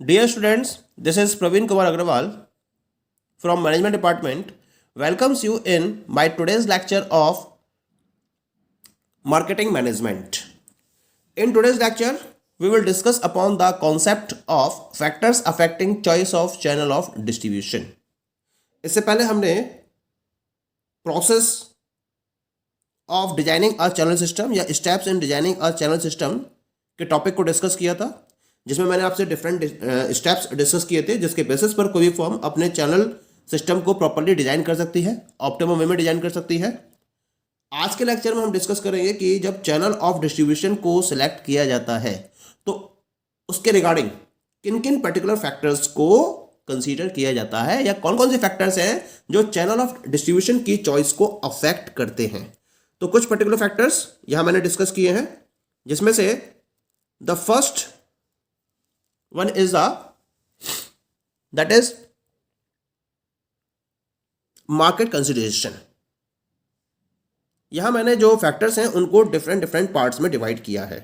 Dear students, this is Praveen Kumar Agrawal from Management Department. Welcomes you in my today's lecture of Marketing Management. In today's lecture, we will discuss upon the concept of factors affecting choice of channel of distribution. इससे पहले हमने process of designing a channel system या steps in designing a channel system के topic को discuss किया था, जिसमें मैंने आपसे डिफरेंट स्टेप्स डिस्कस किए थे जिसके बेसिस पर कोई भी फर्म अपने चैनल सिस्टम को प्रॉपर्ली डिजाइन कर सकती है, ऑप्टिमम वे में डिजाइन कर सकती है। आज के लेक्चर में हम डिस्कस करेंगे कि जब चैनल ऑफ डिस्ट्रीब्यूशन को सिलेक्ट किया जाता है तो उसके रिगार्डिंग किन किन पर्टिकुलर फैक्टर्स को कंसीडर किया जाता है या कौन कौन से फैक्टर्स हैं जो चैनल ऑफ डिस्ट्रीब्यूशन की चॉइस को अफेक्ट करते हैं। तो कुछ पर्टिकुलर फैक्टर्स यहां मैंने डिस्कस किए हैं, जिसमें से the first one is that is market consideration। यहां मैंने जो फैक्टर्स हैं उनको डिफरेंट पार्ट्स में डिवाइड किया है।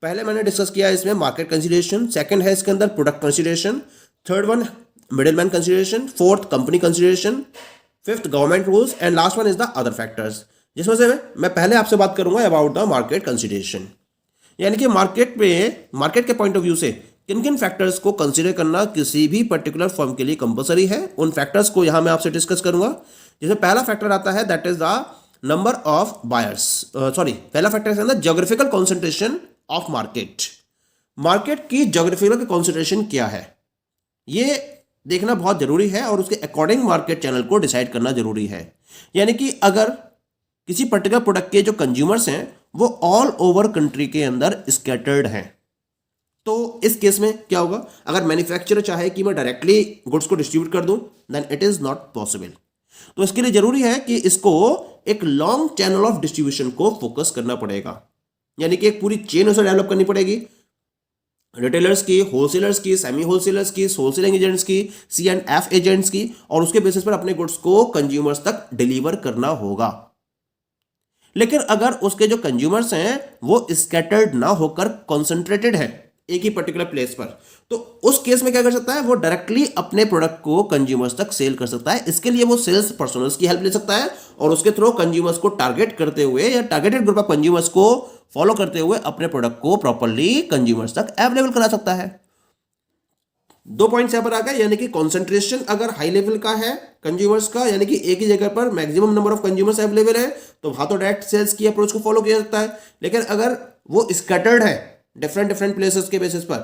पहले मैंने डिस्कस किया इसमें मार्केट कंसिडरेशन, सेकंड है इसके अंदर product consideration, third one middleman consideration, fourth company consideration, fifth government rules and last one is the other factors. जिसमें से मैं पहले आपसे बात करूंगा अबाउट द मार्केट कंसिडरेशन, यानी कि मार्केट के पॉइंट ऑफ व्यू से किन किन फैक्टर्स को कंसीडर करना किसी भी पर्टिकुलर फर्म के लिए कंपलसरी है, उन फैक्टर्स को यहां मैं आपसे डिस्कस करूंगा। जिसमें पहला फैक्टर आता है that is the number of buyers, पहला फैक्टर है geographical concentration of market. Market की ज्योग्राफिकल कॉन्सेंट्रेशन क्या है ये देखना बहुत जरूरी है और उसके अकॉर्डिंग मार्केट चैनल को डिसाइड करना जरूरी है। यानी कि अगर किसी पर्टिकुलर प्रोडक्ट के जो कंज्यूमर्स हैं वो ऑल ओवर कंट्री के अंदर स्कैटर्ड हैं, तो इस केस में क्या होगा, अगर मैन्युफैक्चरर चाहे कि मैं डायरेक्टली गुड्स को डिस्ट्रीब्यूट कर दूं then it is not possible. तो इसके लिए जरूरी है कि इसको एक लॉन्ग चैनल ऑफ डिस्ट्रीब्यूशन को फोकस करना पड़ेगा, यानी कि एक पूरी चेन उसे डेवलप करनी पड़ेगी, रिटेलर्स की, होलसेलर्स की, सेमी होलसेलर्स की, होलसेलिंग एजेंट्स की, C&F एजेंट्स की, और उसके बेसिस पर अपने गुड्स को कंज्यूमर्स तक डिलीवर करना होगा। लेकिन अगर उसके जो कंज्यूमर्स हैं वो स्कैटर्ड ना होकर कॉन्सेंट्रेटेड है एक ही पर्टिकुलर प्लेस पर, तो उस केस में क्या कर सकता है, वो डायरेक्टली अपने प्रोडक्ट को कंज्यूमर्स तक सेल कर सकता है। इसके लिए वो सेल्स पर्सनल्स की हेल्प ले सकता है और उसके थ्रू कंज्यूमर्स को टारगेट करते हुए या टारगेटेड ग्रुप ऑफ कंज्यूमर्स को फॉलो करते हुए अपने प्रोडक्ट को प्रॉपर्ली कंज्यूमर्स तक अवेलेबल करा सकता है। दो पॉइंट्स यहां पर आ गए, यानी कि कॉन्सेंट्रेशन अगर हाई लेवल का है कंज्यूमर्स का, यानी कि एक ही जगह पर maximum number of consumers available है, तो वहां तो डायरेक्ट सेल्स की अप्रोच को फॉलो किया जाता है। लेकिन अगर वो स्कैटर्ड है डिफरेंट प्लेसेस के बेसिस पर,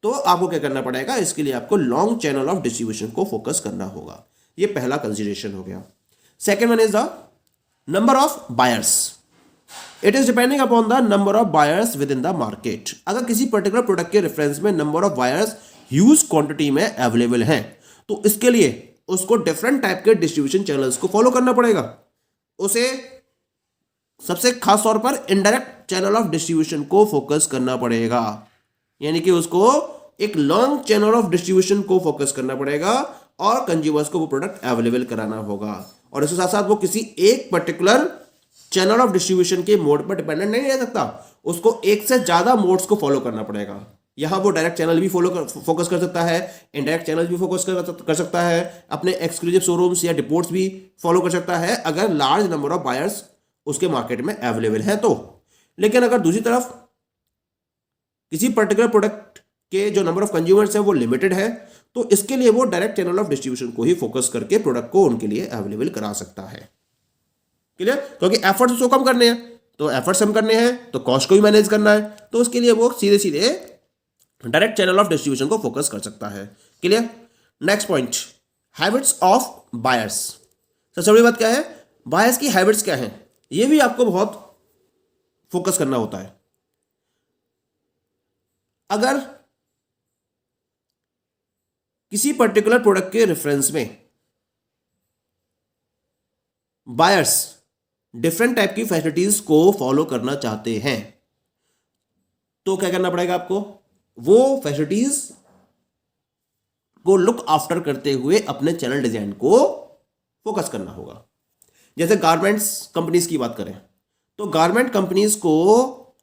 तो आपको क्या करना पड़ेगा, इसके लिए आपको लॉन्ग चैनल ऑफ डिस्ट्रीब्यूशन को फोकस करना होगा। ये पहला कंसीडरेशन हो गया। Second one is the number of buyers. It is depending upon the number of buyers with in the market. अगर किसी पर्टिकुलर प्रोडक्ट के रेफरेंस में number of buyers huge quantity में अवेलेबल हैं, तो इसके लिए उसको डिफरेंट टाइप के डिस्ट्रीब्यूशन चैनल्स को फॉलो करना पड़ेगा। उसे सबसे खास तौर पर इनडायरेक्ट चैनल ऑफ डिस्ट्रीब्यूशन को फोकस करना पड़ेगा, यानी कि उसको एक लॉन्ग चैनल ऑफ डिस्ट्रीब्यूशन को फोकस करना पड़ेगा और कंज्यूमर्स को वो प्रोडक्ट अवेलेबल कराना होगा। और इसके साथ साथ वो किसी एक पर्टिकुलर चैनल ऑफ डिस्ट्रीब्यूशन के मोड पर डिपेंडेंट नहीं रह सकता, उसको एक से ज्यादा मोड्स को फॉलो करना पड़ेगा। यहां वो डायरेक्ट चैनल भी फोकस कर सकता है, इनडायरेक्ट चैनल भी फोकस कर सकता है, अपने एक्सक्लूसिव शोरूम्स या डिपोट्स भी फॉलो कर सकता है अगर लार्ज नंबर ऑफ बायर्स उसके मार्केट में अवेलेबल है तो। लेकिन अगर दूसरी तरफ किसी पर्टिकुलर प्रोडक्ट के जो नंबर ऑफ कंज्यूमर्स हैं वो लिमिटेड है, तो इसके लिए वो डायरेक्ट चैनल ऑफ डिस्ट्रीब्यूशन को ही फोकस करके प्रोडक्ट को उनके लिए अवेलेबल करा सकता है। क्लियर? क्योंकि एफर्ट्स उसको कम करने हैं, तो एफर्ट्स कम करने हैं तो कॉस्ट को भी मैनेज करना है, तो उसके लिए वो सीधे सीधे डायरेक्ट चैनल ऑफ डिस्ट्रीब्यूशन को फोकस कर सकता है। Clear? Next point, habits of buyers. सबसे बड़ी बात क्या है, बायर्स की हैबिट्स क्या है, ये भी आपको बहुत फोकस करना होता है। अगर किसी पर्टिकुलर प्रोडक्ट के रेफरेंस में बायर्स डिफरेंट टाइप की फैसिलिटीज को फॉलो करना चाहते हैं, तो क्या करना पड़ेगा आपको, वो फैसिलिटीज को लुक आफ्टर करते हुए अपने चैनल डिजाइन को फोकस करना होगा। जैसे गारमेंट्स कंपनीज की बात करें तो गारमेंट कंपनीज को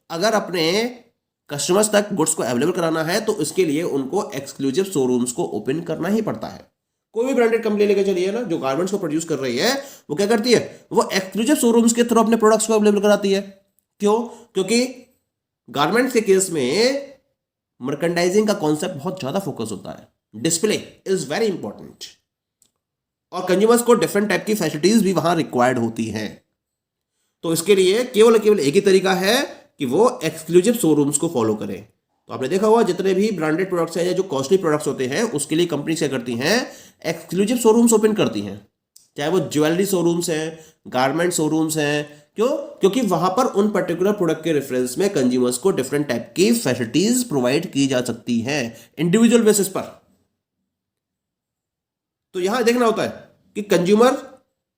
अगर अपने कस्टमर्स तक गुड्स को अवेलेबल कराना है तो इसके लिए उनको एक्सक्लूसिव शोरूम्स को ओपन करना ही पड़ता है। कोई भी ब्रांडेड कंपनी लेके चलिए ना, जो गारमेंट्स को प्रोड्यूस कर रही है, वो क्या करती है, वो एक्सक्लूसिव शोरूम्स के थ्रू अपने प्रोडक्ट्स को अवेलेबल कराती है। क्यों? क्योंकि गारमेंट्स के केस में मर्केंडाइजिंग का कॉन्सेप्ट बहुत ज्यादा फोकस होता है, डिस्प्ले इज वेरी इंपॉर्टेंट, और कंज्यूमर्स को डिफरेंट टाइप की फैसिलिटीज भी वहां रिक्वायर्ड होती हैं। तो इसके लिए केवल एक ही तरीका है कि वो एक्सक्लूसिव शोरूम्स को फॉलो करें। तो आपने देखा हुआ जितने भी ब्रांडेड प्रोडक्ट्स हैं या जो कॉस्टली प्रोडक्ट्स होते हैं उसके लिए कंपनी क्या करती हैं, एक्सक्लूसिव शोरूम्स ओपन करती हैं, चाहे वो ज्वेलरी शोरूम्स हैं, गारमेंट शोरूम्स हैं। क्यों? क्योंकि वहां पर उन पर्टिकुलर प्रोडक्ट के रेफरेंस में कंज्यूमर्स को डिफरेंट टाइप की फैसिलिटीज प्रोवाइड की जा सकती हैं इंडिविजुअल बेसिस पर। तो यहां देखना होता है कि कंज्यूमर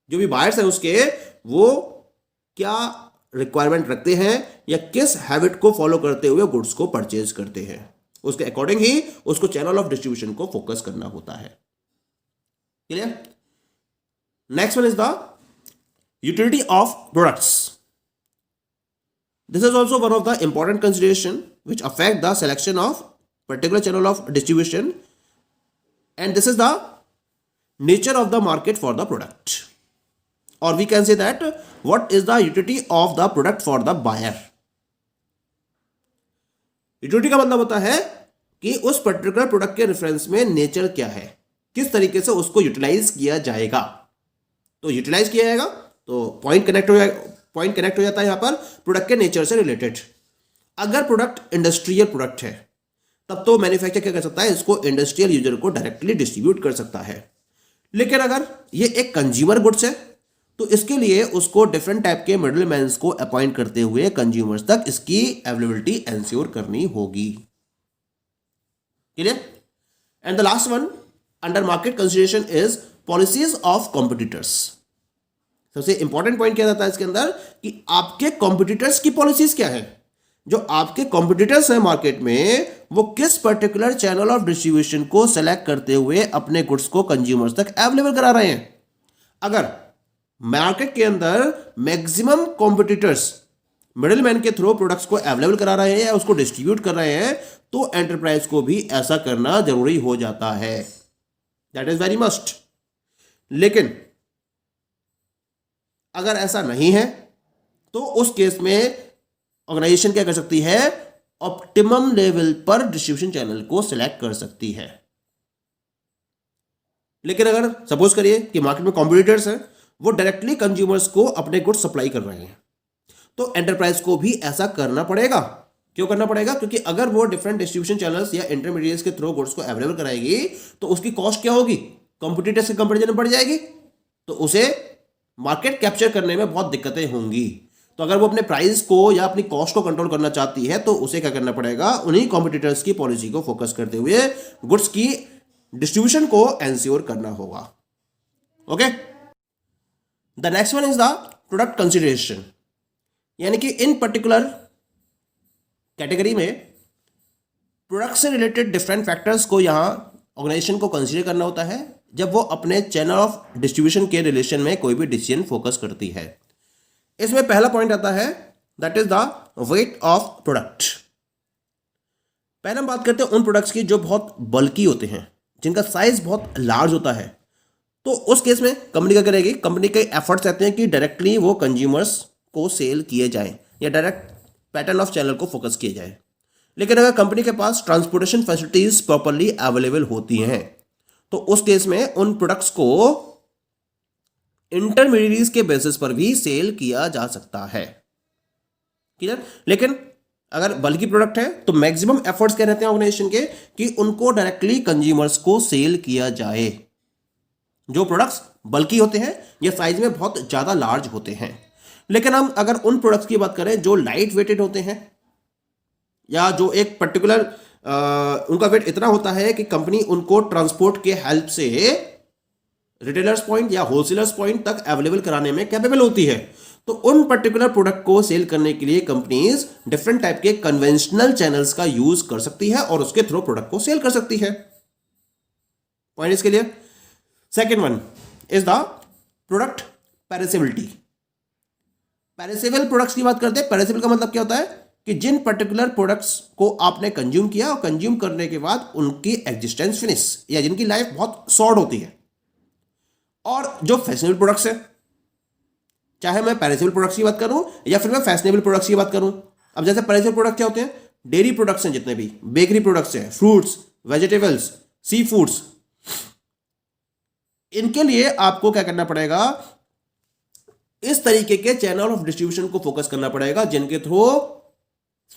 जो भी बायर्स हैं उसके, वो क्या रिक्वायरमेंट रखते हैं या किस हैबिट को फॉलो करते हुए गुड्स को परचेज करते हैं, उसके अकॉर्डिंग ही उसको चैनल ऑफ डिस्ट्रीब्यूशन को फोकस करना होता है। Clear? Next one is the utility of products. This is also one of the important consideration which affect the selection of particular channel of distribution, and this is the nature of the market for the product, or we can say that what is the utility of the product for the buyer. utility का मतलब होता है कि उस particular product के reference में nature क्या है, किस तरीके से उसको यूटिलाइज किया जाएगा। तो यूटिलाइज किया जाएगा तो पॉइंट कनेक्ट हो जाता है यहां पर प्रोडक्ट के नेचर से रिलेटेड। अगर प्रोडक्ट इंडस्ट्रियल प्रोडक्ट है तब तो मैन्युफैक्चर क्या कर सकता है, इसको इंडस्ट्रियल यूजर को डायरेक्टली डिस्ट्रीब्यूट कर सकता है। लेकिन अगर ये एक कंज्यूमर गुड्स है तो इसके लिए उसको डिफरेंट टाइप के मिडिल मैन्स को अपॉइंट करते हुए कंज्यूमर्स तक इसकी अवेलेबिलिटी एंश्योर करनी होगी। Clear? And the last one under market consideration is policies of competitors. सबसे इंपॉर्टेंट पॉइंट क्या रहता है इसके अंदर कि आपके कॉम्पिटिटर्स की पॉलिसीज क्या है। जो आपके कॉम्पिटिटर्स हैं मार्केट में, वो किस पर्टिकुलर चैनल ऑफ डिस्ट्रीब्यूशन को सेलेक्ट करते हुए अपने गुड्स को कंज्यूमर्स तक अवेलेबल करा रहे हैं। अगर मार्केट के अंदर मैक्सिमम कॉम्पिटिटर्स मिडिलमैन के थ्रू प्रोडक्ट्स को अवेलेबल करा रहे हैं या उसको डिस्ट्रीब्यूट कर रहे हैं, तो एंटरप्राइज को भी ऐसा करना जरूरी हो जाता है। That is very must. लेकिन अगर ऐसा नहीं है तो उस केस में ऑर्गेनाइजेशन क्या कर सकती है, ऑप्टिमम लेवल पर डिस्ट्रीब्यूशन चैनल को सिलेक्ट कर सकती है। लेकिन अगर सपोज करिए कि मार्केट में कॉम्पिटिटर्स हैं, वो डायरेक्टली कंज्यूमर्स को अपने गुड्स सप्लाई कर रहे हैं, तो एंटरप्राइज को भी ऐसा करना पड़ेगा। क्यों करना पड़ेगा? क्योंकि अगर वो डिफरेंट डिस्ट्रीब्यूशन चैनल्स या इंटरमीडिएट्स के थ्रू गुड्स को अवेलेबल कराएगी तो उसकी कॉस्ट क्या होगी, कॉम्पिटिटर्स के कंपैरिजन में बढ़ जाएगी, तो उसे मार्केट कैप्चर करने में बहुत दिक्कतें होंगी। तो अगर वो अपने प्राइस को या अपनी कॉस्ट को कंट्रोल करना चाहती है तो उसे क्या करना पड़ेगा, उन्हीं कॉम्पिटिटर्स की पॉलिसी को फोकस करते हुए गुड्स की डिस्ट्रीब्यूशन को एंश्योर करना होगा। Okay, the next one is the product consideration, यानी कि इन पर्टिकुलर कैटेगरी में प्रोडक्ट से रिलेटेड डिफरेंट फैक्टर्स को यहां ऑर्गेनाइजेशन को कंसीडर करना होता है जब वो अपने चैनल ऑफ डिस्ट्रीब्यूशन के रिलेशन में कोई भी डिसीजन फोकस करती है। इसमें पहला पॉइंट आता है, that is the weight of product. पहले हम बात करते हैं उन प्रोडक्ट्स की जो बहुत बल्की होते हैं, जिनका साइज बहुत लार्ज होता है। तो उस केस में कंपनी क्या करेगी, कंपनी के एफर्ट्स रहते हैं कि डायरेक्टली वो कंज्यूमर्स को सेल किए जाएं या डायरेक्ट पैटर्न ऑफ चैनल को फोकस किए जाए। लेकिन अगर कंपनी के पास ट्रांसपोर्टेशन फैसिलिटीज प्रॉपर्ली अवेलेबल होती हैं तो उस केस में उन प्रोडक्ट्स को इंटरमीडिएट्स के बेसिस पर भी सेल किया जा सकता है। क्लियर? लेकिन अगर बल्कि प्रोडक्ट है तो मैक्सिमम एफर्ट्स क्या रहते हैं ऑर्गेनाइजेशन के कि उनको डायरेक्टली कंज्यूमर्स को सेल किया जाए। जो प्रोडक्ट्स बल्कि होते हैं या साइज में बहुत ज्यादा लार्ज होते हैं। लेकिन हम अगर उन प्रोडक्ट्स की बात करें जो लाइट वेटेड होते हैं या जो एक पर्टिकुलर उनका वेट इतना होता है कि कंपनी उनको ट्रांसपोर्ट के हेल्प से रिटेलर्स पॉइंट या होलसेलर्स पॉइंट तक अवेलेबल कराने में कैपेबल होती है, तो उन पर्टिकुलर प्रोडक्ट को सेल करने के लिए कंपनीज डिफरेंट टाइप के कन्वेंशनल चैनल्स का यूज कर सकती है और उसके थ्रू प्रोडक्ट को सेल कर सकती है। पॉइंट इसके लिए। Second one is the product perishability. Perishable products की बात करते हैं। पेरिसेबल का मतलब क्या होता है कि जिन पर्टिकुलर प्रोडक्ट्स को आपने कंज्यूम किया और कंज्यूम करने के बाद उनकी एग्जिस्टेंस फिनिश या जिनकी लाइफ बहुत शॉर्ट होती है, और जो फैशनेबल प्रोडक्ट्स है, चाहे मैं पेरिसेबल प्रोडक्ट्स की बात करूं या फिर मैं फैशनेबल प्रोडक्ट्स की बात करूं। अब जैसे पेरिसेबल प्रोडक्ट क्या होते हैं, डेयरी प्रोडक्ट्स हैं, जितने भी बेकरी प्रोडक्ट्स हैं, फ्रूट्स, वेजिटेबल्स, सी फूड्स, इनके लिए आपको क्या करना पड़ेगा, इस तरीके के चैनल ऑफ डिस्ट्रीब्यूशन को फोकस करना पड़ेगा जिनके थ्रू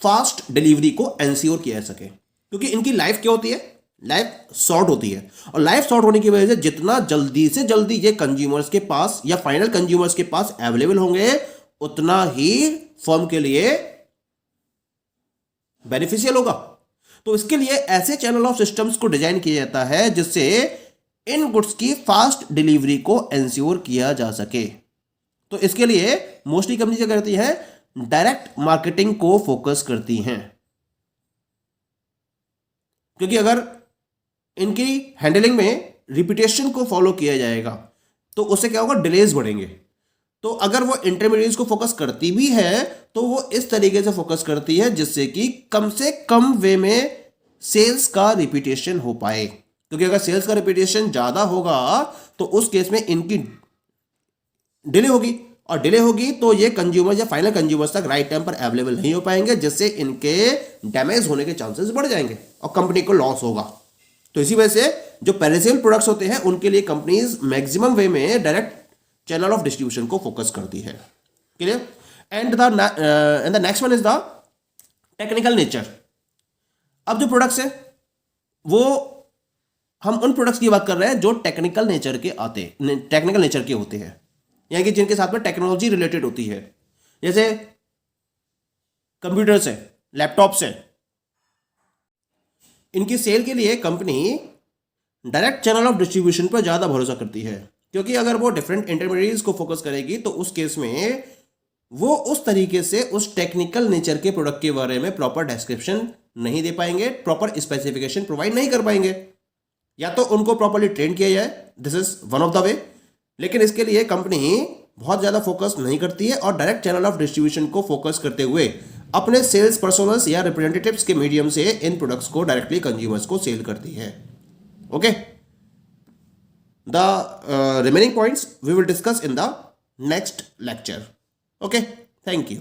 फास्ट डिलीवरी को एंश्योर किया जा सके, क्योंकि इनकी लाइफ क्या होती है, लाइफ शॉर्ट होती है, और लाइफ शॉर्ट होने की वजह से जितना जल्दी से जल्दी ये कंज्यूमर्स के पास या फाइनल कंज्यूमर्स के पास अवेलेबल होंगे उतना ही फर्म के लिए बेनिफिशियल होगा। तो इसके लिए ऐसे चैनल ऑफ सिस्टम्स को डिजाइन किया जाता है जिससे इन गुड्स की फास्ट डिलीवरी को एंश्योर किया जा सके। तो इसके लिए मोस्टली कंपनी क्या करती है, डायरेक्ट मार्केटिंग को फोकस करती हैं, क्योंकि अगर इनकी हैंडलिंग में रिपीटेशन को फॉलो किया जाएगा तो उससे क्या होगा, डिलेज बढ़ेंगे। तो अगर वो इंटरमीडिएट्स को फोकस करती भी है तो वो इस तरीके से फोकस करती है जिससे कि कम से कम वे में सेल्स का रिपीटेशन हो पाए, क्योंकि अगर सेल्स का रिपीटेशन ज्यादा होगा तो उस केस में इनकी डिले होगी, और डिले होगी तो ये कंज्यूमर या फाइनल कंज्यूमर्स तक राइट टाइम पर अवेलेबल नहीं हो पाएंगे, जिससे इनके डैमेज होने के चांसेस बढ़ जाएंगे और कंपनी को लॉस होगा। तो इसी वजह से जो पेरिसेबल प्रोडक्ट्स होते हैं उनके लिए कंपनीज मैक्सिमम वे में डायरेक्ट चैनल ऑफ डिस्ट्रीब्यूशन को फोकस करती है। Clear? And the next one is the technical nature. अब जो प्रोडक्ट्स है वो हम उन प्रोडक्ट्स की बात कर रहे हैं जो टेक्निकल नेचर के होते हैं, यानी कि जिनके साथ में टेक्नोलॉजी रिलेटेड होती है, जैसे कंप्यूटर्स है, लैपटॉप्स है। इनकी सेल के लिए company direct channel of distribution पर ज़्यादा भरोसा करती है, क्योंकि अगर वो डिफरेंट इंटरमीडिएट्स को फोकस करेगी तो उस केस में वो उस तरीके से उस टेक्निकल नेचर के प्रोडक्ट के बारे में प्रॉपर डिस्क्रिप्शन नहीं दे पाएंगे, प्रॉपर स्पेसिफिकेशन प्रोवाइड नहीं कर पाएंगे, या तो उनको प्रॉपरली ट्रेन किया जाए, this is one of the way. लेकिन इसके लिए कंपनी बहुत ज़्यादा फोकस नहीं करती है और डायरेक्ट चैनल ऑफ डिस्ट्रीब्यूशन को फोकस करते हुए अपने सेल्स पर्सनल्स या रिप्रेजेंटेटिव्स के मीडियम से इन प्रोडक्ट्स को डायरेक्टली कंज्यूमर्स को सेल करती है। Okay, the remaining points we will discuss in the next lecture. Okay, thank you.